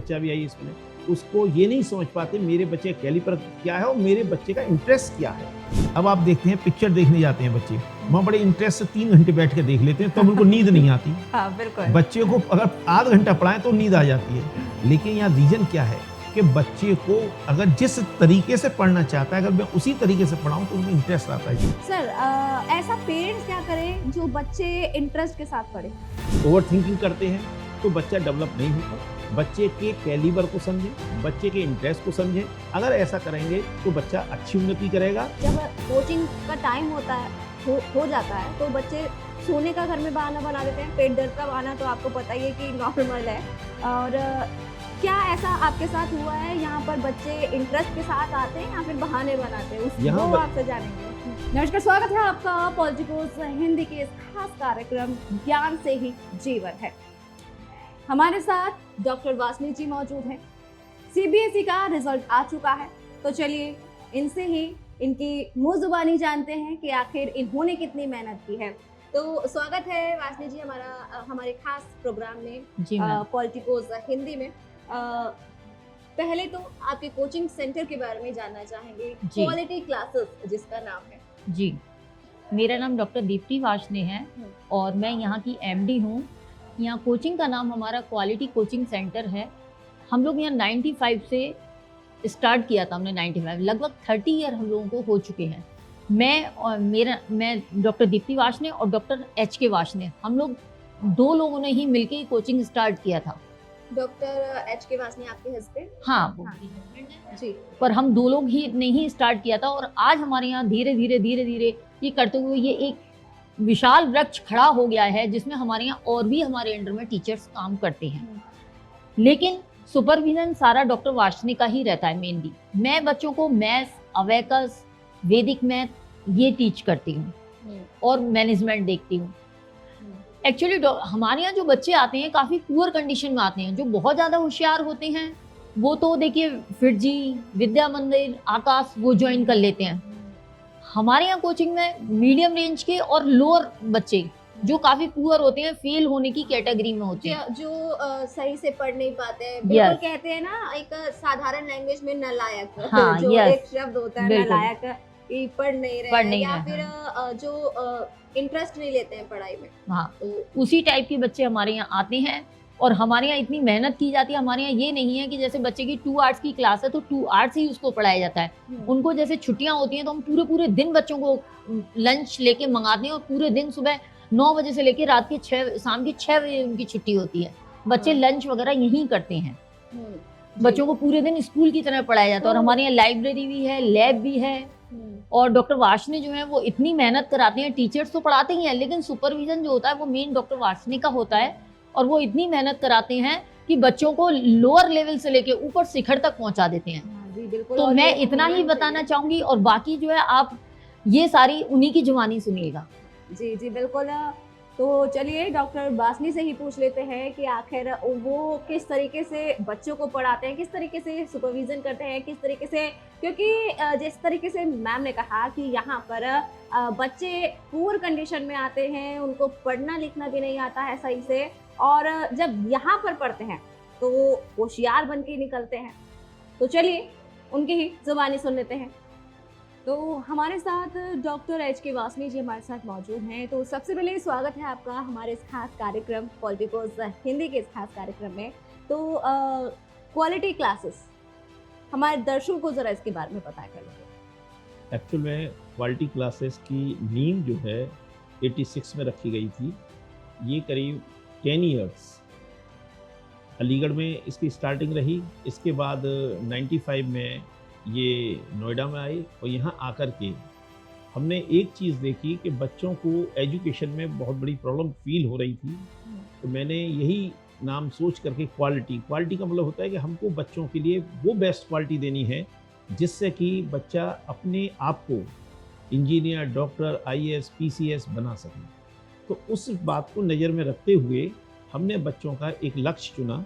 बच्चा भी आईएएस बने, उसको ये नहीं समझ पाते मेरे बच्चे का कैलिबर क्या है और मेरे बच्चे का इंटरेस्ट क्या है। अब आप देखते हैं पिक्चर देखने जाते हैं बच्चे, वहाँ बड़े इंटरेस्ट से 3 घंटे बैठ के देख लेते हैं, तो उनको नींद नहीं आती। हाँ बिल्कुल। बच्चे को अगर आधा घंटा पढ़ाएं तो नींद आ जाती है। लेकिन यहाँ रीजन क्या है कि बच्चे को अगर जिस तरीके से पढ़ना चाहता है, अगर मैं उसी तरीके से पढ़ाऊं तो उनको इंटरेस्ट आता है। सर ऐसा पेरेंट्स क्या करें जो बच्चे इंटरेस्ट के साथ पढ़े? ओवर थिंकिंग करते हैं तो बच्चा डेवलप नहीं होता। बच्चे के कैलिबर को समझें, बच्चे के इंटरेस्ट को समझें। अगर ऐसा करेंगे तो बच्चा अच्छी उन्नति करेगा। जब कोचिंग का टाइम होता है हो जाता है तो बच्चे सोने का घर में बहाना बना देते हैं। पेट दर्द का बहाना तो आपको पता ही है कि नॉर्मल है। और क्या ऐसा आपके साथ हुआ है? यहाँ पर बच्चे इंटरेस्ट के साथ आते हैं या फिर बहाने बनाते हैं? वो आपसे जानेंगे। नमस्कार, स्वागत है आपका पॉलिटिकोस हिंदी के इस खास कार्यक्रम ज्ञान से ही जीवन है। हमारे साथ डॉक्टर वासनी जी मौजूद हैं। सीबीएसई का रिजल्ट आ चुका है, तो चलिए इनसे ही इनकी मुँह जुबानी जानते हैं कि आखिर इन्होंने कितनी मेहनत की है। तो स्वागत है वासनी जी हमारे खास प्रोग्राम में पॉलिटिकोस हिंदी में। पहले तो आपके कोचिंग सेंटर के बारे में जानना चाहेंगे, क्वालिटी क्लासेस जिसका नाम है। जी, मेरा नाम डॉक्टर दीप्ति वासने है और मैं यहाँ की एमडी हूँ। यहाँ कोचिंग का नाम हमारा क्वालिटी कोचिंग सेंटर है। हम लोग यहाँ 95 से स्टार्ट किया था हमने। 95 लगभग 30 ईयर हम लोगों को हो चुके हैं। मैं डॉक्टर दीप्ति वासने और डॉक्टर HK वासने, हम लोग 2 लोगों ने ही मिलके ही कोचिंग स्टार्ट किया था। डॉक्टर HK वासने आपके हस्बैंड? हाँ, जी। पर हम 2 लोग ही नहीं स्टार्ट किया था और आज हमारे यहाँ धीरे धीरे ये करते हुए ये एक विशाल वृक्ष खड़ा हो गया है, जिसमें हमारे यहाँ और भी हमारे अंडर में टीचर्स काम करते हैं। लेकिन सुपरविजन सारा डॉक्टर वासने का ही रहता है मेनली। मैं बच्चों को मैथ्स, अवेकस, वैदिक मैथ ये टीच करती हूँ और मैनेजमेंट देखती हूँ। एक्चुअली हमारे यहाँ जो बच्चे आते हैं काफ़ी पुअर कंडीशन में आते हैं। जो बहुत ज़्यादा होशियार होते हैं वो तो देखिए फिरजी, विद्या मंदिर, आकाश वो ज्वाइन कर लेते हैं। हमारे यहाँ कोचिंग में मीडियम रेंज के और लोअर बच्चे जो काफी पुअर होते हैं, फेल होने की कैटेगरी में होते हैं, जो सही से पढ़ नहीं पाते हैं। बिल्कुल कहते हैं ना एक साधारण लैंग्वेज में नालायक। हाँ, जो एक शब्द होता है नालायक, पढ़ नहीं रहे या फिर जो इंटरेस्ट नहीं लेते हैं पढ़ाई में। हाँ, तो उसी टाइप के बच्चे हमारे यहाँ आते हैं और हमारे यहाँ इतनी मेहनत की जाती है। हमारे यहाँ ये नहीं है कि जैसे बच्चे की 2 आवर्स की क्लास है तो 2 आवर्स ही उसको पढ़ाया जाता है। उनको जैसे छुट्टियाँ होती हैं तो हम पूरे दिन बच्चों को लंच लेके मंगाते हैं और पूरे दिन सुबह 9 बजे से लेके रात के शाम के 6 बजे उनकी छुट्टी होती है। बच्चे लंच वगैरह यहीं करते हैं। बच्चों को पूरे दिन स्कूल की तरह पढ़ाया जाता है। और हमारे यहाँ लाइब्रेरी भी है, लैब भी है। और डॉक्टर वासने जो है वो इतनी मेहनत कराते हैं। टीचर्स तो पढ़ाते ही हैं, लेकिन सुपरविजन जो होता है वो मेन डॉक्टर वासने का होता है। और वो इतनी मेहनत कराते हैं कि बच्चों को लोअर लेवल से लेके ऊपर शिखर तक पहुंचा देते हैं। जी बिल्कुल। तो मैं इतना ही बताना चाहूंगी और बाकी जो है आप ये सारी उन्हीं की जुबानी सुनिएगा। जी जी बिल्कुल। तो चलिए डॉक्टर वासनी से ही पूछ लेते हैं कि आखिर वो किस तरीके से बच्चों को पढ़ाते हैं, किस तरीके से सुपरविजन करते हैं, किस तरीके से, क्योंकि जिस तरीके से मैम ने कहा कि यहाँ पर बच्चे पुअर कंडीशन में आते हैं, उनको पढ़ना लिखना भी नहीं आता है सही से, और जब यहाँ पर पढ़ते हैं तो वो होशियार बन के निकलते हैं। तो चलिए उनकी ही जुबानी सुन लेते हैं। तो हमारे साथ डॉक्टर HK वासनी जी हमारे साथ मौजूद हैं। तो सबसे पहले स्वागत है आपका हमारे इस खास कार्यक्रम पॉलिटिकोस हिंदी के इस खास कार्यक्रम में। तो क्वालिटी क्लासेस हमारे दर्शकों को ज़रा इसके बारे में पता कर लीजिए। एक्चुअल में क्वालिटी क्लासेस की नींव जो है 86 में रखी गई थी। ये करीब 10 ईयर्स अलीगढ़ में इसकी स्टार्टिंग रही। इसके बाद 95 में ये नोएडा में आई और यहाँ आकर के हमने एक चीज़ देखी कि बच्चों को एजुकेशन में बहुत बड़ी प्रॉब्लम फील हो रही थी। तो मैंने यही नाम सोच करके क्वालिटी का मतलब होता है कि हमको बच्चों के लिए वो बेस्ट क्वालिटी देनी है जिससे कि बच्चा अपने आप को इंजीनियर, डॉक्टर, IAS, PCS बना सके। तो उस बात को नज़र में रखते हुए हमने बच्चों का एक लक्ष्य चुना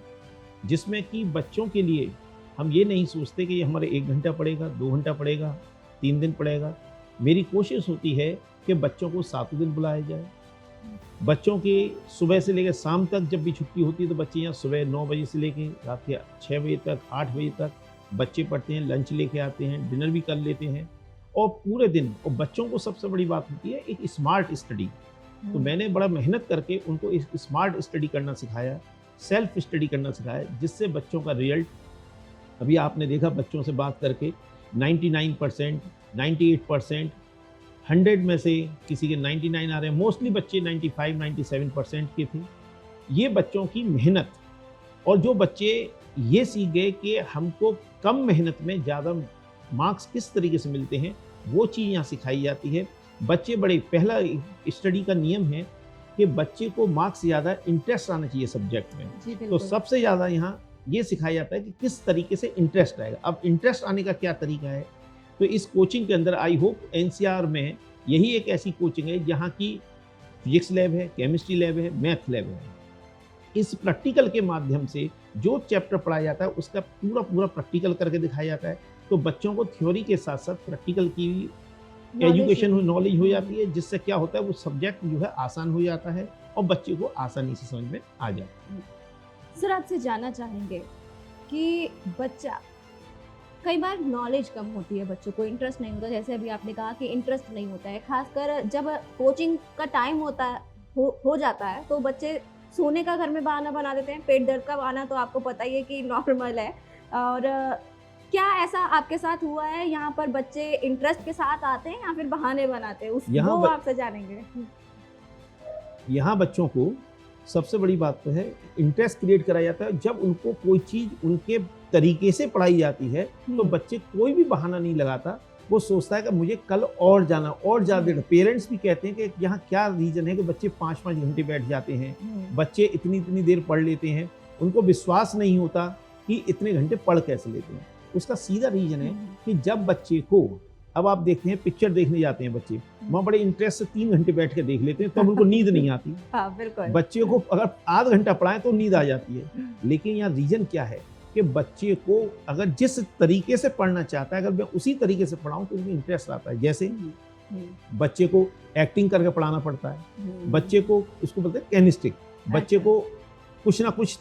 जिसमें कि बच्चों के लिए हम ये नहीं सोचते कि ये हमारे 1 घंटा पड़ेगा, 2 घंटा पड़ेगा, 3 दिन पड़ेगा। मेरी कोशिश होती है कि बच्चों को 7 दिन बुलाया जाए, बच्चों की सुबह से लेकर शाम तक जब भी छुट्टी होती है तो बच्चे यहाँ सुबह 9 बजे से लेकर रात के 6 बजे तक 8 बजे तक बच्चे पढ़ते हैं, लंच लेके आते हैं, डिनर भी कर लेते हैं और पूरे दिन। और बच्चों को सबसे बड़ी बात होती है एक स्मार्ट स्टडी। तो मैंने बड़ा मेहनत करके उनको एक स्मार्ट स्टडी करना सिखाया, सेल्फ स्टडी करना सिखाया, जिससे बच्चों का रिजल्ट अभी आपने देखा बच्चों से बात करके 99%, 98%, 100 में से किसी के 99 आ रहे हैं, मोस्टली बच्चे 95, 97% के थे। ये बच्चों की मेहनत, और जो बच्चे ये सीख गए कि हमको कम मेहनत में ज़्यादा मार्क्स किस तरीके से मिलते हैं, वो चीज़ यहाँ सिखाई जाती है। बच्चे बड़े, पहला स्टडी का नियम है कि बच्चे को मार्क्स से ज़्यादा इंटरेस्ट आना चाहिए सब्जेक्ट में। तो सबसे ज़्यादा यहाँ ये सिखाया जाता है कि किस तरीके से इंटरेस्ट आएगा। अब इंटरेस्ट आने का क्या तरीका है, तो इस कोचिंग के अंदर आई होप एनसीआर में यही एक ऐसी कोचिंग है जहाँ की फिजिक्स लैब है, केमिस्ट्री लैब है, मैथ लैब है। इस प्रैक्टिकल के माध्यम से जो चैप्टर पढ़ाया जाता है उसका पूरा प्रैक्टिकल करके दिखाया जाता है। तो बच्चों को थ्योरी के साथ साथ प्रैक्टिकल की एजुकेशन नॉलेज हो जाती है, जिससे क्या होता है वो सब्जेक्ट जो है आसान हो जाता है और बच्चे को आसानी से समझ में आ जाता है। सर आपसे जानना चाहेंगे कि बच्चा, कई बार नॉलेज कम होती है, बच्चों को इंटरेस्ट नहीं होता, जैसे अभी आपने कहा कि इंटरेस्ट नहीं होता है, खासकर जब कोचिंग का टाइम होता है हो जाता है तो बच्चे सोने का घर में बहाना बना देते हैं। पेट दर्द का बहाना तो आपको पता ही है कि नॉर्मल है। और क्या ऐसा आपके साथ हुआ है, यहाँ पर बच्चे इंटरेस्ट के साथ आते हैं या फिर बहाने बनाते हैं, वो आपसे जानेंगे। यहाँ बच्चों को सबसे बड़ी बात तो है इंटरेस्ट क्रिएट कराया जाता है। जब उनको कोई चीज़ उनके तरीके से पढ़ाई जाती है तो बच्चे कोई भी बहाना नहीं लगाता, वो सोचता है कि मुझे कल और जाना और ज़्यादा देर। पेरेंट्स भी कहते हैं कि यहाँ क्या रीज़न है कि बच्चे 5-5 घंटे बैठ जाते हैं, बच्चे इतनी देर पढ़ लेते हैं, उनको विश्वास नहीं होता कि इतने घंटे पढ़ कैसे लेते हैं। उसका सीधा रीज़न है कि जब बच्चे को, अब आप देखते हैं पिक्चर देखने जाते हैं बच्चे, वहाँ बड़े इंटरेस्ट से 3 घंटे बैठ के देख लेते हैं, तब उनको नींद नहीं आती। बिल्कुल। बच्चे को अगर आधा घंटा पढ़ाएं तो नींद आ जाती है। लेकिन यहाँ रीज़न क्या है कि बच्चे को अगर जिस तरीके से पढ़ना चाहता है, अगर मैं उसी तरीके से पढ़ाऊँ तो उसमें इंटरेस्ट आता है। जैसे बच्चे को एक्टिंग करके पढ़ाना पड़ता है, बच्चे को, उसको बोलते हैं कैनिस्टिक, बच्चे को कुछ ना कुछ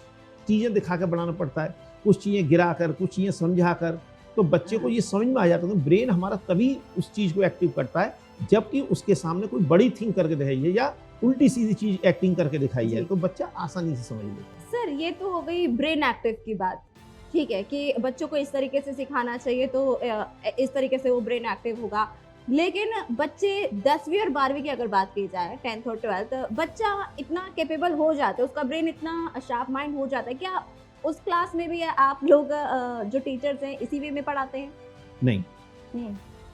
चीज़ें दिखा कर बनाना पड़ता है, कुछ चीज़ें गिरा कर, कुछ चीज़ें समझा कर, तो बच्चे को ये समझ में आ जाता है। तो ब्रेन हमारा तभी उस चीज़ को एक्टिव करता है जबकि उसके सामने कोई बड़ी थिंग करके दिखाई है या उल्टी सीधी चीज़ एक्टिंग करके दिखाई है, तो बच्चा आसानी से समझ लेता है। सर ये तो हो गई ब्रेन एक्टिव की बात, ठीक है कि बच्चों को इस तरीके से सिखाना चाहिए तो इस तरीके से वो ब्रेन एक्टिव होगा। लेकिन बच्चे 10वीं और 12वीं की अगर बात की जाए, 10th और 12th, बच्चा इतना कैपेबल हो जाता है, उसका ब्रेन इतना शार्प माइंड हो जाता है, क्या उस क्लास में भी आप लोग जो टीचर्स हैं इसी वे में पढ़ाते हैं? नहीं,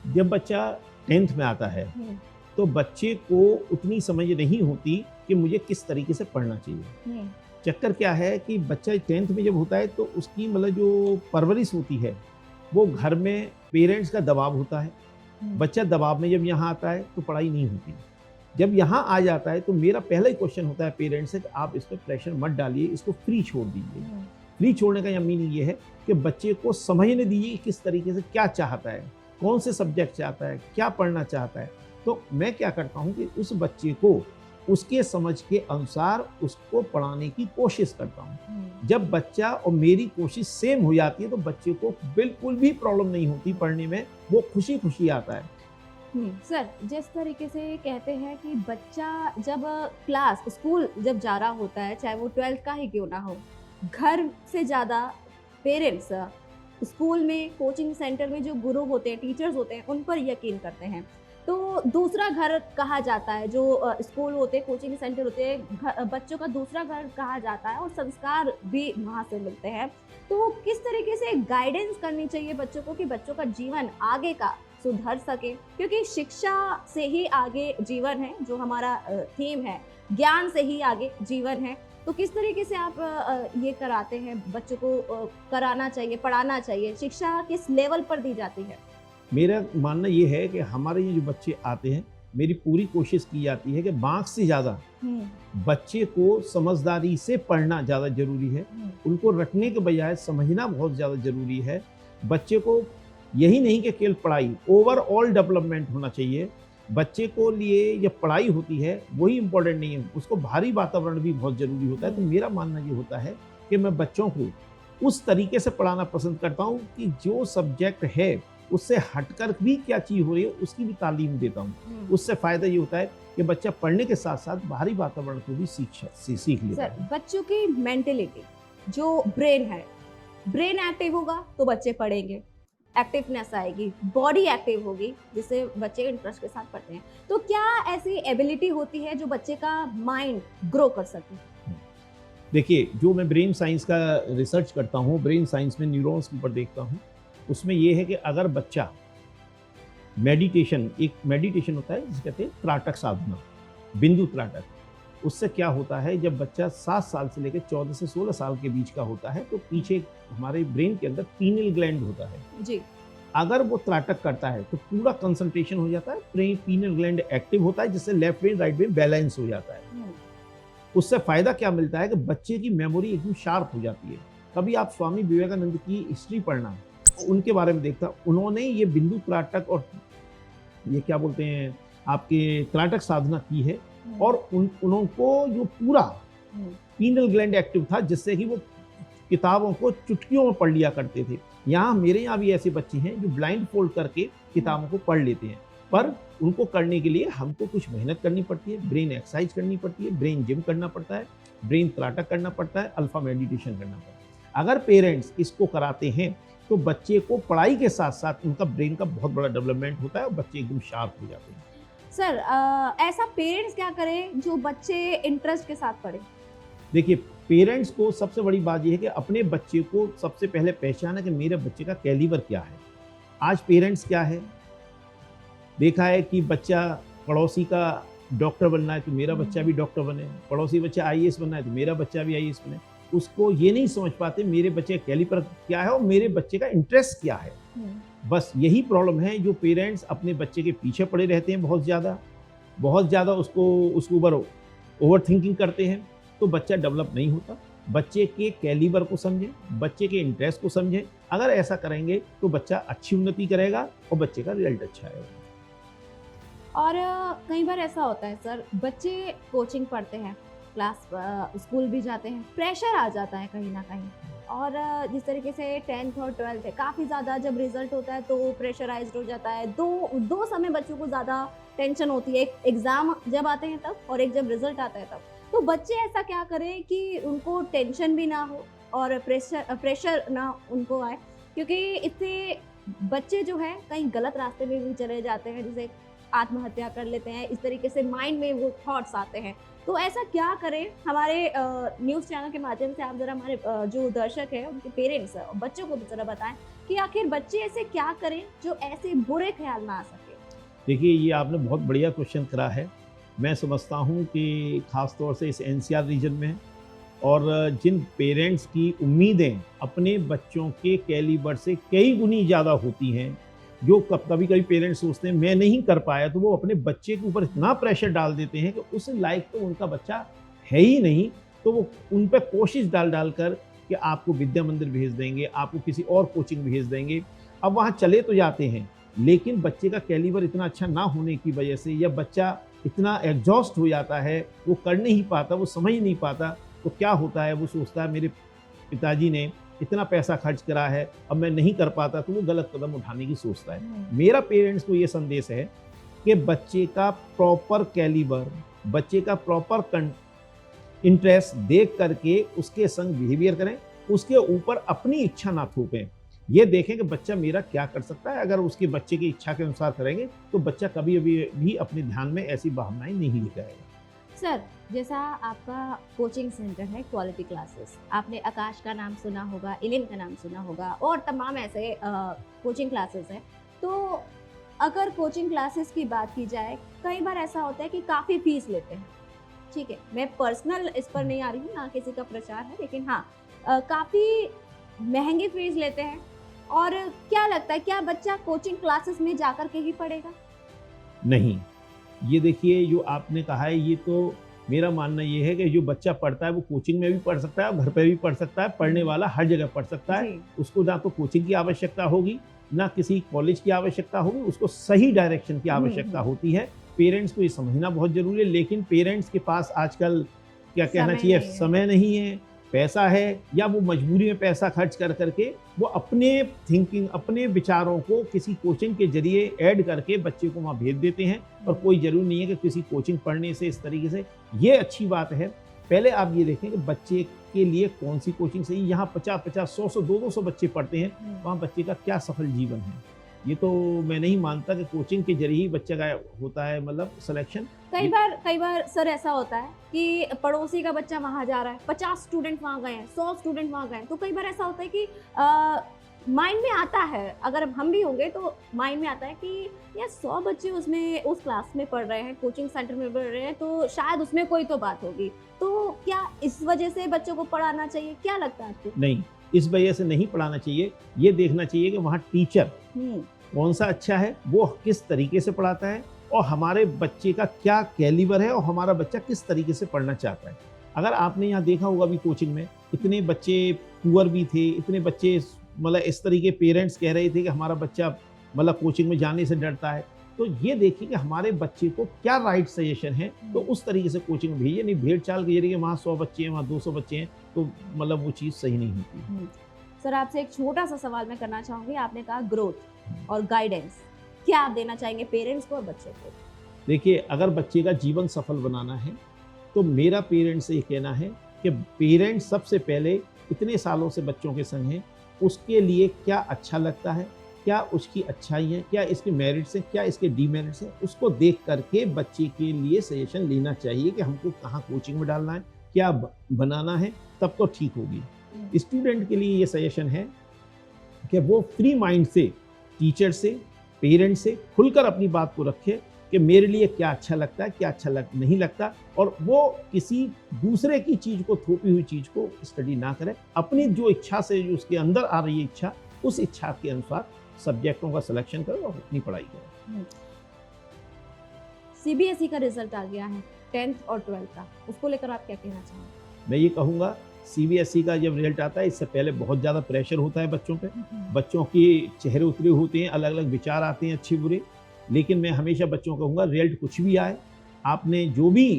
जब बच्चा 10th में आता है तो बच्चे को उतनी समझ नहीं होती कि मुझे किस तरीके से पढ़ना चाहिए। चक्कर क्या है कि बच्चा 10th में जब होता है तो उसकी मतलब जो परवरिश होती है वो घर में पेरेंट्स का दबाव होता है। बच्चा दबाव में जब यहाँ आता है तो पढ़ाई नहीं होती। जब यहाँ आ जाता है तो मेरा पहला ही क्वेश्चन होता है पेरेंट्स से कि आप इस पर प्रेशर मत डालिए, इसको फ्री छोड़ दीजिए। फ्री छोड़ने का मीनिंग ये है कि बच्चे को समझने दीजिए किस तरीके से क्या चाहता है, कौन से सब्जेक्ट चाहता है, क्या पढ़ना चाहता है। तो मैं क्या करता हूँ कि उस बच्चे को उसके समझ के अनुसार उसको पढ़ाने की कोशिश करता हूँ। जब बच्चा और मेरी कोशिश सेम हो जाती है तो बच्चे को बिल्कुल भी प्रॉब्लम नहीं होती पढ़ने में, वो खुशी खुशी आता है। सर जिस तरीके से कहते हैं कि बच्चा जब क्लास स्कूल जब जा रहा होता है, चाहे वो 12th का ही क्यों ना हो, घर से ज़्यादा पेरेंट्स स्कूल में, कोचिंग सेंटर में जो गुरु होते हैं, टीचर्स होते हैं, उन पर यकीन करते हैं। तो दूसरा घर कहा जाता है, जो स्कूल होते हैं, कोचिंग सेंटर होते हैं, बच्चों का दूसरा घर कहा जाता है और संस्कार भी वहाँ से मिलते हैं। तो किस तरीके से गाइडेंस करनी चाहिए बच्चों को कि बच्चों का जीवन आगे का सुधर सके, क्योंकि शिक्षा से ही आगे जीवन है, जो हमारा थीम है, ज्ञान से ही आगे जीवन है। तो किस तरीके से आप ये कराते हैं, बच्चों को कराना चाहिए, पढ़ाना चाहिए, शिक्षा किस लेवल पर दी जाती है? मेरा मानना ये है कि हमारे ये जो बच्चे आते हैं, मेरी पूरी कोशिश की जाती है कि मार्क्स से ज़्यादा बच्चे को समझदारी से पढ़ना ज़्यादा जरूरी है। उनको रटने के बजाय समझना बहुत ज़्यादा जरूरी है। बच्चे को यही नहीं कि केवल पढ़ाई, ओवरऑल डेवलपमेंट होना चाहिए। बच्चे को लिए ये पढ़ाई होती है वही इम्पोर्टेंट नहीं है, उसको बाहरी वातावरण भी बहुत जरूरी होता है। तो मेरा मानना ये होता है कि मैं बच्चों को उस तरीके से पढ़ाना पसंद करता हूँ कि जो सब्जेक्ट है उससे हटकर भी क्या चीज़ हो रही है उसकी भी तालीम देता हूँ। उससे फ़ायदा ये होता है कि बच्चा पढ़ने के साथ साथ बाहरी वातावरण को भी सीख लेता सर, है। बच्चों की मेंटेलिटी, जो ब्रेन है, ब्रेन एक्टिव होगा तो बच्चे पढ़ेंगे, एक्टिवनेस आएगी, बॉडी एक्टिव होगी, जिससे बच्चे इंटरेस्ट के साथ पढ़ते हैं। तो क्या ऐसी एबिलिटी होती है जो बच्चे का माइंड ग्रो कर सके? देखिए, जो मैं ब्रेन साइंस का रिसर्च करता हूँ, ब्रेन साइंस में न्यूरॉन्स के ऊपर देखता हूँ, उसमें ये है कि अगर बच्चा एक मेडिटेशन होता है जिसे कहते हैं त्राटक साधना, बिंदु त्राटक, उससे क्या होता है जब बच्चा 7 साल से लेकर 14 से 16 साल के बीच का होता है तो पीछे हमारे ब्रेन के अंदर पीनियल ग्लैंड होता है जी। अगर वो त्राटक करता है तो पूरा कंसंट्रेशन हो जाता है, पीनियल ग्लैंड एक्टिव होता है जिससे left brain right brain balance हो जाता है। उससे फायदा क्या मिलता है कि बच्चे की मेमोरी एकदम शार्प हो जाती है। कभी आप स्वामी विवेकानंद की हिस्ट्री पढ़ना, उनके बारे में देखता, उन्होंने ये बिंदु त्राटक और ये क्या बोलते हैं आपके त्राटक साधना की है और उनको जो पूरा पीनल ग्लैंड एक्टिव था जिससे कि वो किताबों को चुटकियों में पढ़ लिया करते थे। मेरे यहाँ भी ऐसे बच्चे हैं जो ब्लाइंड फोल्ड करके किताबों को पढ़ लेते हैं, पर उनको करने के लिए हमको कुछ मेहनत करनी पड़ती है, ब्रेन एक्सरसाइज करनी पड़ती है, ब्रेन जिम करना पड़ता है, ब्रेन त्राटक करना पड़ता है, अल्फा मेडिटेशन करना पड़ता है। अगर पेरेंट्स इसको कराते हैं तो बच्चे को पढ़ाई के साथ साथ उनका ब्रेन का बहुत बड़ा डेवलपमेंट होता है और बच्चे एकदम शार्प हो जाते हैं। सर, ऐसा पेरेंट्स क्या करें जो बच्चे इंटरेस्ट के साथ पढ़े? देखिए, पेरेंट्स को सबसे बड़ी बात यह है कि अपने बच्चे को सबसे पहले पहचाना कि मेरे बच्चे का कैलिबर क्या है। आज पेरेंट्स क्या है, देखा है कि बच्चा पड़ोसी का डॉक्टर बनना है तो मेरा बच्चा भी डॉक्टर बने, पड़ोसी बच्चा आईएएस बनना है तो मेरा बच्चा भी आईएएस बने। उसको ये नहीं समझ पाते मेरे बच्चे का कैलिबर क्या है और मेरे बच्चे का इंटरेस्ट क्या है। बस यही प्रॉब्लम है, जो पेरेंट्स अपने बच्चे के पीछे पड़े रहते हैं बहुत ज़्यादा उसको ऊपर ओवर थिंकिंग करते हैं तो बच्चा डेवलप नहीं होता। बच्चे के कैलिबर को समझें, बच्चे के इंटरेस्ट को समझें। अगर ऐसा करेंगे तो बच्चा अच्छी उन्नति करेगा और बच्चे का रिजल्ट अच्छा आएगा। और कई बार ऐसा होता है सर, बच्चे कोचिंग पढ़ते हैं, क्लास स्कूल भी जाते हैं, प्रेशर आ जाता है कहीं ना कहीं। और जिस तरीके से 10th और 12th है, काफ़ी ज़्यादा जब रिजल्ट होता है तो प्रेशराइज्ड हो जाता है। दो समय बच्चों को ज़्यादा टेंशन होती है, एक एग्ज़ाम जब आते हैं तब और एक जब रिजल्ट आता है तब। तो बच्चे ऐसा क्या करें कि उनको टेंशन भी ना हो और प्रेशर ना उनको आए, क्योंकि इससे बच्चे जो है कहीं गलत रास्ते में भी चले जाते हैं, जैसे आत्महत्या कर लेते हैं। इस तरीके से माइंड में वो थॉट्स आते हैं। तो ऐसा क्या करें? हमारे न्यूज़ चैनल के माध्यम से आप ज़रा हमारे जो दर्शक हैं उनके पेरेंट्स और बच्चों को भी ज़रा बताएं कि आखिर बच्चे ऐसे क्या करें जो ऐसे बुरे ख्याल ना आ सके। देखिए, ये आपने बहुत बढ़िया क्वेश्चन करा है। मैं समझता हूँ कि ख़ास तौर से इस एनसीआर रीजन में और जिन पेरेंट्स की उम्मीदें अपने बच्चों के कैलिबर से कई गुनी ज़्यादा होती हैं, जो कभी कभी पेरेंट्स सोचते हैं मैं नहीं कर पाया, तो वो अपने बच्चे के ऊपर इतना प्रेशर डाल देते हैं कि उस लायक तो उनका बच्चा है ही नहीं। तो वो उन पर कोशिश डाल कर कि आपको विद्या मंदिर भेज देंगे, आपको किसी और कोचिंग भेज देंगे। अब वहाँ चले तो जाते हैं, लेकिन बच्चे का कैलिबर इतना अच्छा ना होने की वजह से या बच्चा इतना एग्जॉस्ट हो जाता है, वो कर नहीं पाता, वो समझ नहीं पाता, तो क्या होता है, वो सोचता है मेरे पिताजी ने इतना पैसा खर्च करा है, अब मैं नहीं कर पाता, तो वो गलत कदम उठाने की सोचता है। मेरा पेरेंट्स को ये संदेश है कि बच्चे का प्रॉपर कैलिबर, बच्चे का प्रॉपर इंटरेस्ट देख करके उसके संग बिहेवियर करें, उसके ऊपर अपनी इच्छा ना थोपें। ये देखें कि बच्चा मेरा क्या कर सकता है। अगर उसके बच्चे की इच्छा के अनुसार करेंगे तो बच्चा कभी भी अपने ध्यान में ऐसी भावनाएं नहीं लेकर आएगा। सर, जैसा आपका कोचिंग सेंटर है क्वालिटी क्लासेस, आपने आकाश का नाम सुना होगा, इलिम का नाम सुना होगा और तमाम ऐसे कोचिंग क्लासेस हैं। तो अगर कोचिंग क्लासेस की बात की जाए, कई बार ऐसा होता है कि काफ़ी फीस लेते हैं। ठीक है, मैं पर्सनल इस पर नहीं आ रही हूँ, ना किसी का प्रचार है, लेकिन हाँ काफ़ी महंगी फीस लेते हैं। और क्या लगता है, क्या बच्चा कोचिंग क्लासेस में जाकर के ही पढ़ेगा? नहीं, ये देखिए जो आपने कहा है, ये तो मेरा मानना ये है कि जो बच्चा पढ़ता है वो कोचिंग में भी पढ़ सकता है और घर पे भी पढ़ सकता है। पढ़ने वाला हर जगह पढ़ सकता है, उसको ना तो कोचिंग की आवश्यकता होगी ना किसी कॉलेज की आवश्यकता होगी, उसको सही डायरेक्शन की आवश्यकता होती है। पेरेंट्स को ये समझना बहुत जरूरी है, लेकिन पेरेंट्स के पास आजकल क्या कहना समय चाहिए, नहीं है। समय नहीं है, पैसा है, या वो मजबूरी में पैसा खर्च कर करके वो अपने थिंकिंग, अपने विचारों को किसी कोचिंग के जरिए ऐड करके बच्चे को वहाँ भेज देते हैं। और कोई जरूरी नहीं है कि किसी कोचिंग पढ़ने से इस तरीके से, ये अच्छी बात है। पहले आप ये देखें कि बच्चे के लिए कौन सी कोचिंग सही। यहाँ 50-50, 100-100, 200 बच्चे पढ़ते हैं, वहाँ बच्चे का क्या सफल जीवन है। ये तो मैं नहीं मानता कि कोचिंग के जरिए ही बच्चे का होता है मतलब सिलेक्शन। कई बार सर ऐसा होता है कि पड़ोसी का बच्चा वहां जा रहा है, 50 स्टूडेंट वहां गए हैं, 100 स्टूडेंट वहां गए हैं, तो कई बार ऐसा होता है कि माइंड में आता है, अगर हम भी होंगे तो माइंड में आता है कि यार 100 बच्चे उसमें उस क्लास में पढ़ रहे हैं, कोचिंग सेंटर में पढ़ रहे हैं, तो शायद उसमें कोई तो बात होगी। तो क्या इस वजह से बच्चों को पढ़ाना चाहिए, क्या लगता है आपको? नहीं, इस वजह से नहीं पढ़ाना चाहिए। ये देखना चाहिए कि वहाँ टीचर कौन सा अच्छा है, वो किस तरीके से पढ़ाता है, और हमारे बच्चे का क्या कैलिबर है, और हमारा बच्चा किस तरीके से पढ़ना चाहता है। अगर आपने यहाँ देखा होगा भी कोचिंग में इतने बच्चे पुअर भी थे, इतने बच्चे मतलब इस तरीके पेरेंट्स कह रहे थे कि हमारा बच्चा मतलब कोचिंग में जाने से डरता है। तो ये देखिए कि हमारे बच्चे को क्या राइट सजेशन है, तो उस तरीके से कोचिंग में भेजिए। नहीं भेड़ चाल के जरिए वहाँ 100 बच्चे हैं, वहाँ 200 बच्चे हैं, तो मतलब वो चीज़ सही नहीं होती। सर आपसे एक छोटा सा सवाल मैं करना चाहूँगी। आपने कहा ग्रोथ और गाइडेंस, क्या आप देना चाहेंगे पेरेंट्स को और बच्चों को? देखिए, अगर बच्चे का जीवन सफल बनाना है तो मेरा पेरेंट्स से ये कहना है कि पेरेंट्स सबसे पहले इतने सालों से बच्चों के संग हैं, उसके लिए क्या अच्छा लगता है, क्या उसकी अच्छाई है, क्या इसके मेरिट्स हैं, क्या इसके डीमेरिट्स हैं, उसको देख करके बच्चे के लिए सजेशन लेना चाहिए कि हमको कहाँ कोचिंग में डालना है, क्या बनाना है, तब तो ठीक होगी। स्टूडेंट के लिए ये सजेशन है कि वो फ्री माइंड से टीचर से, पेरेंट्स से खुलकर अपनी बात को रखे कि मेरे लिए क्या अच्छा लगता है, क्या अच्छा नहीं लगता, और वो किसी दूसरे की चीज़ को, थोपी हुई चीज़ को स्टडी ना करे। अपनी जो इच्छा से, जो उसके अंदर आ रही है इच्छा, उस इच्छा के अनुसार सब्जेक्टों का सिलेक्शन करे और अपनी पढ़ाई करे। सीबीएसई का रिजल्ट आ गया है 10th और 12th का, उसको लेकर आप क्या कहना चाहेंगे? मैं ये कहूँगा, सीबीएसई का जब रिजल्ट आता है, इससे पहले बहुत ज़्यादा प्रेशर होता है बच्चों पे, बच्चों के चेहरे उतरे होते हैं, अलग अलग विचार आते हैं अच्छे बुरे। लेकिन मैं हमेशा बच्चों को कहूँगा, रिजल्ट कुछ भी आए, आपने जो भी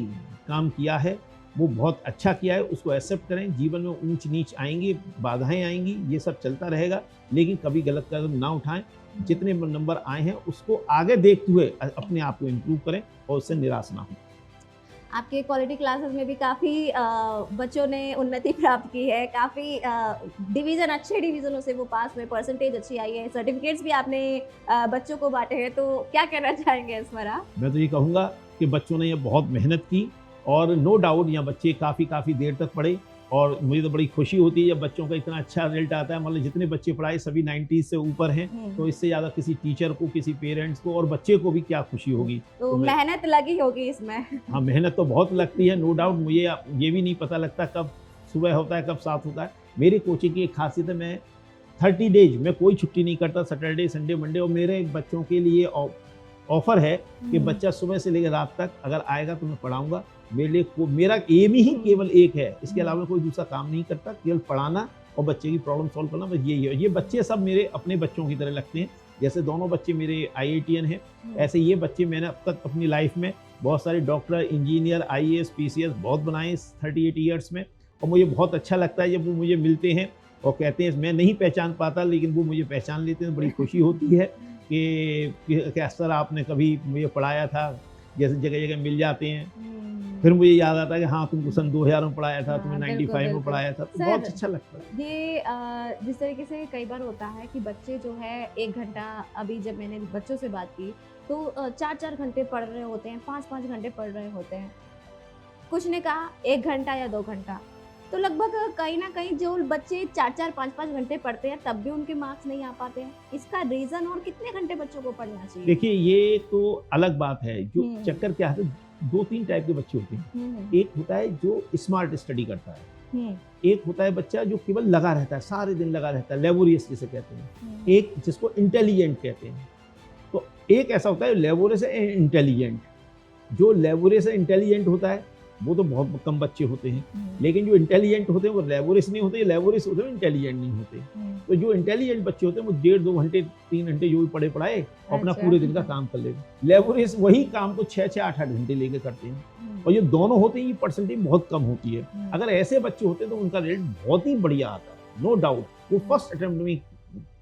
काम किया है वो बहुत अच्छा किया है, उसको एक्सेप्ट करें। जीवन में ऊंच नीच आएंगी, बाधाएं आएंगी, ये सब चलता रहेगा, लेकिन कभी गलत कदम ना उठाएं। जितने नंबर आए हैं उसको आगे देखते हुए अपने आप को इम्प्रूव करें और उससे निराश ना हो। आपके क्वालिटी क्लासेस में भी काफ़ी बच्चों ने उन्नति प्राप्त की है, काफ़ी डिवीज़न, अच्छे डिवीज़नों से वो पास हुए, परसेंटेज अच्छी आई है, सर्टिफिकेट्स भी आपने बच्चों को बांटे हैं, तो क्या कहना चाहेंगे इस पर आप? मैं तो ये कहूँगा कि बच्चों ने ये बहुत मेहनत की, और नो डाउट यहाँ बच्चे काफ़ी देर तक पढ़े, और मुझे तो बड़ी खुशी होती है जब बच्चों का इतना अच्छा रिजल्ट आता है। मतलब जितने बच्चे पढ़ाए सभी 90 से ऊपर हैं, तो इससे ज़्यादा किसी टीचर को, किसी पेरेंट्स को और बच्चे को भी क्या खुशी होगी। तो मेहनत लगी होगी इसमें। हाँ, मेहनत तो बहुत लगती है, नो डाउट। मुझे ये भी नहीं पता लगता कब सुबह होता है, कब साथ होता है। मेरी कोचिंग की एक खासियत है, मैं 30 डेज में कोई छुट्टी नहीं करता, सैटरडे, संडे, मंडे। और मेरे बच्चों के लिए ऑफर है कि बच्चा सुबह से लेकर रात तक अगर आएगा तो मैं पढ़ाऊंगा। मेरे लिए मेरा एम ही केवल एक है, इसके अलावा कोई दूसरा काम नहीं करता, केवल पढ़ाना और बच्चे की प्रॉब्लम सॉल्व करना, बस यही है। ये बच्चे सब मेरे अपने बच्चों की तरह लगते हैं। जैसे दोनों बच्चे मेरे IITian हैं, ऐसे ये बच्चे मैंने अब तक अपनी लाइफ में बहुत सारे डॉक्टर, इंजीनियर, IAS, PCS बहुत बनाए 38 ईयर्स में। और मुझे बहुत अच्छा लगता है जब वो मुझे मिलते हैं और कहते हैं, मैं नहीं पहचान पाता लेकिन वो मुझे पहचान लेते हैं, बड़ी खुशी होती है कि सर आपने कभी मुझे पढ़ाया था, जैसे जगह जगह मिल जाते हैं। फिर मुझे याद आता है कि हाँ तुमको सन 2000 में पढ़ाया था, तुम्हें 95 में पढ़ाया था, तो बहुत अच्छा लगता है। ये जिस तरीके से कई बार होता है कि बच्चे जो है 1 घंटा, अभी जब मैंने बच्चों से बात की तो 4-4 घंटे पढ़ रहे होते हैं, 5-5 घंटे पढ़ रहे होते हैं। कुछ ने कहा 1 घंटा या 2 घंटा, तो लगभग कहीं ना कहीं जो बच्चे 4-4, 5-5 घंटे पढ़ते हैं तब भी उनके मार्क्स नहीं आ पाते हैं। इसका रीजन, और कितने घंटे बच्चों को पढ़ना चाहिए? देखिए, ये तो अलग बात है। जो चक्कर क्या है, 2-3 टाइप के बच्चे होते हैं। एक होता है जो स्मार्ट स्टडी करता है, एक होता है बच्चा जो केवल लगा रहता है, सारे दिन लगा रहता है, लेबोरियस जिसे कहते हैं, एक जिसको इंटेलिजेंट कहते हैं। तो एक ऐसा होता है लेबोरियस इंटेलिजेंट। जो लेबोरियस इंटेलिजेंट होता है वो तो बहुत कम बच्चे होते हैं। लेकिन जो इंटेलिजेंट होते हैं वो लेबोरियस नहीं होते, लेबोरियस होते हैं इंटेलिजेंट नहीं होते। तो जो इंटेलिजेंट बच्चे होते हैं वो 1.5-2 घंटे 3 घंटे जो भी पढ़े पढ़ाए अपना अच्छा। पूरे दिन का काम कर लेते। लेबोरियस वही काम को 6-6 8-8 घंटे लेके करते हैं, और ये दोनों होते हैं ये परसेंटेज बहुत कम होती है। अगर ऐसे बच्चे होते हैं तो उनका रिजल्ट बहुत ही बढ़िया आता है, नो डाउट, वो फर्स्ट अटेम्प्ट में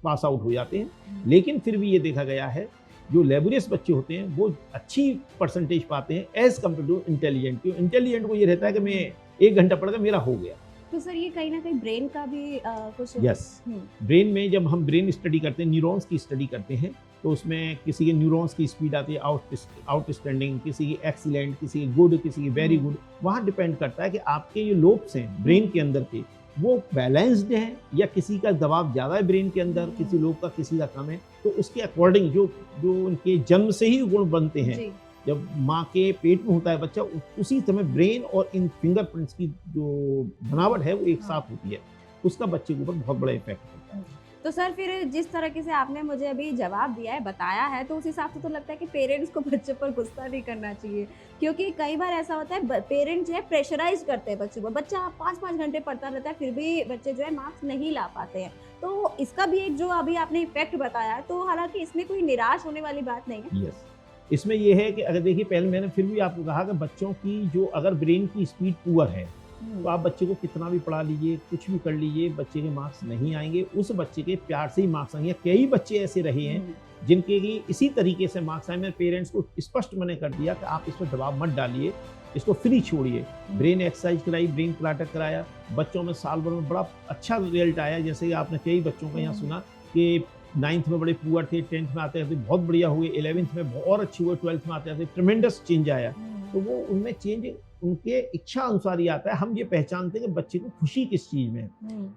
पास आउट हो जाते हैं। लेकिन फिर भी ये देखा गया है जो लेबोरियस बच्चे होते हैं वो अच्छी परसेंटेज पाते हैं एज कम्पेयर टू इंटेलिजेंट। क्यों, इंटेलिजेंट को ये रहता है कि मैं 1 घंटा पढ़ के मेरा हो गया। तो सर ये कहीं ना कहीं ब्रेन का भी कुछ यस, ब्रेन में जब हम ब्रेन स्टडी करते हैं, न्यूरॉन्स की स्टडी करते हैं, तो उसमें किसी के न्यूरॉन्स की स्पीड आती है आउटस्टैंडिंग, किसी की एक्सीलेंट, किसी की गुड, किसी की वेरी गुड। वहाँ डिपेंड करता है कि आपके ये लोब्स हैं ब्रेन के अंदर के वो बैलेंस्ड हैं या किसी का दबाव ज़्यादा है ब्रेन के अंदर, किसी लोग का किसी का कम है। तो उसके अकॉर्डिंग जो उनके जन्म से ही गुण बनते हैं, जब माँ के पेट में होता है बच्चा, उसी समय ब्रेन और इन फिंगरप्रिंट्स की जो बनावट है वो एक साथ होती है, उसका बच्चे के ऊपर बहुत बड़ा इफेक्ट होता है। तो सर फिर जिस तरीके से आपने मुझे अभी जवाब दिया है, बताया है, तो उस हिसाब से तो लगता है कि पेरेंट्स को बच्चे पर गुस्सा नहीं करना चाहिए, क्योंकि कई बार ऐसा होता है पेरेंट्स जो है प्रेशराइज करते हैं बच्चों को। बच्चा 5-5 घंटे पढ़ता रहता है फिर भी बच्चे जो है मार्क्स नहीं ला पाते हैं। तो इसका भी एक जो अभी आपने इफेक्ट बताया, तो हालांकि इसमें कोई निराश होने वाली बात नहीं है। यस, इसमें यह है कि अगर देखिए पहले मैंने फिर भी आपको कहा कि बच्चों की जो अगर ब्रेन की स्पीड पुअर है तो आप बच्चे को कितना भी पढ़ा लीजिए, कुछ भी कर लीजिए, बच्चे के मार्क्स नहीं आएंगे। उस बच्चे के प्यार से ही मार्क्स आएंगे। कई बच्चे ऐसे रहे हैं जिनके की इसी तरीके से मार्क्स आए। मैंने पेरेंट्स को स्पष्ट मैंने कर दिया कि आप इस पर दबाव मत डालिए, इसको फ्री छोड़िए। ब्रेन एक्सरसाइज कराई, ब्रेन क्लाटर कराया, बच्चों में साल भर में बड़ा अच्छा रिजल्ट आया। जैसे आपने कई बच्चों का यहाँ सुना कि 9th में बड़े पुअर थे, 10th में आते थे बहुत बढ़िया हुए, 11th में और अच्छे हुए, 12th में आते थे ट्रेमेंडस चेंज आया। तो वो उनमें चेंज उनके इच्छा अनुसार ही आता है। हम ये पहचानते हैं कि बच्चे को खुशी किस चीज में है।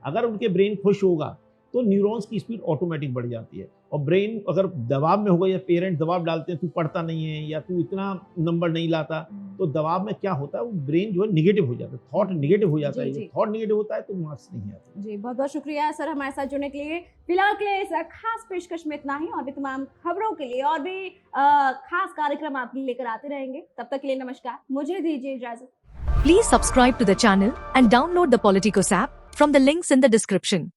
अगर उनके ब्रेन खुश होगा तो न्यूरॉन्स की स्पीड ऑटोमेटिक बढ़ जाती है। और ब्रेन अगर दबाव में होगा या पेरेंट दबाव डालते हैं तू पढ़ता नहीं है या तू इतना नंबर नहीं लाता, तो दबाव में क्या होता है वो ब्रेन जो है निगेटिव हो जाता है, थॉट निगेटिव हो जाता है। थॉट निगेटिव होता है तो मार्क्स नहीं आते। जी, बहुत बहुत शुक्रिया सर हमारे साथ जुड़ने के लिए। फिलहाल के लिए इस खास पेशकश में इतना ही, और भी तमाम खबरों के लिए और भी खास कार्यक्रम आपके लिए लेकर आते रहेंगे। तब तक के लिए नमस्कार, मुझे दीजिए इजाजत। Please subscribe to the channel and download the Politicos app from the links in the description.